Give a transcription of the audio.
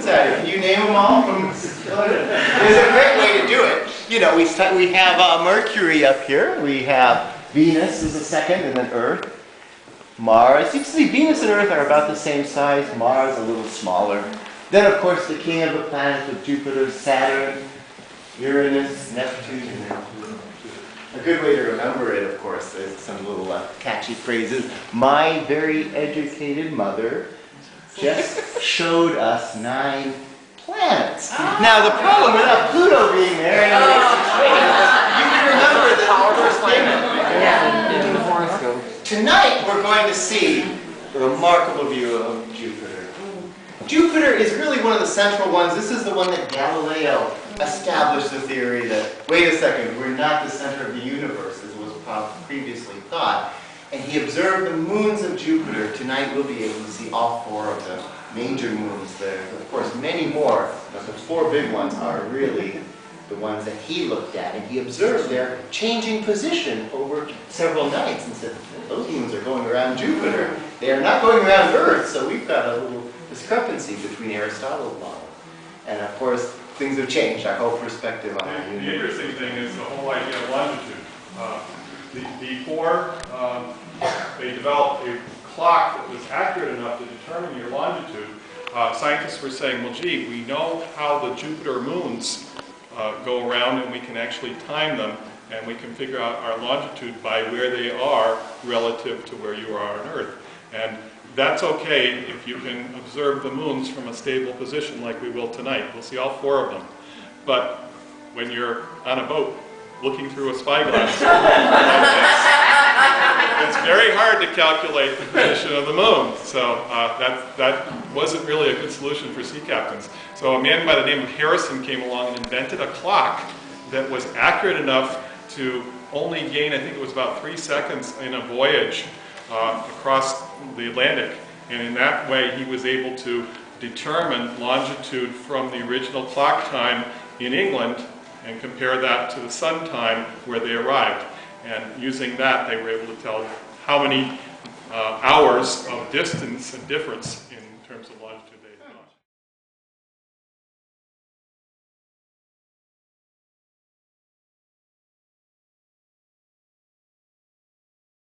moons are there? Can you name them all? There's a great way to do it. You know, we have Mercury up here. We have Venus is the second, and then Earth. Mars. You can see Venus and Earth are about the same size. Mars a little smaller. Then, of course, the king of the planets with Jupiter, Saturn, Uranus, Neptune. A good way to remember it, of course, is some little catchy phrases. My very educated mother just showed us 9 planets. Now, the problem without Pluto being there, you can remember the first thing. In the horoscope. Tonight, we're going to see a remarkable view of Jupiter. Jupiter is really one of the central ones. This is the one that Galileo established the theory that, wait a second, we're not the center of the universe, as was previously thought. And he observed the moons of Jupiter. Tonight we'll be able to see all 4 of the major moons there. Of course, many more, but the 4 big ones are really the ones that he looked at. And he observed their changing position over several nights and said, those moons are going around Jupiter. They are not going around Earth, so we've got a little discrepancy between Aristotle's model. And of course, things have changed, our whole perspective on our universe. The interesting thing is the whole idea of longitude. Before they developed a clock that was accurate enough to determine your longitude, scientists were saying, well, gee, we know how the Jupiter moons go around, and we can actually time them, and we can figure out our longitude by where they are relative to where you are on Earth. And that's okay if you can observe the moons from a stable position like we will tonight. We'll see all 4 of them. But when you're on a boat looking through a spyglass, it's very hard to calculate the position of the moon. So that wasn't really a good solution for sea captains. So a man by the name of Harrison came along and invented a clock that was accurate enough to only gain, I think it was about 3 seconds in a voyage across the Atlantic. And in that way, he was able to determine longitude from the original clock time in England and compare that to the sun time where they arrived. And using that, they were able to tell how many hours of distance and difference in terms of longitude they had gone.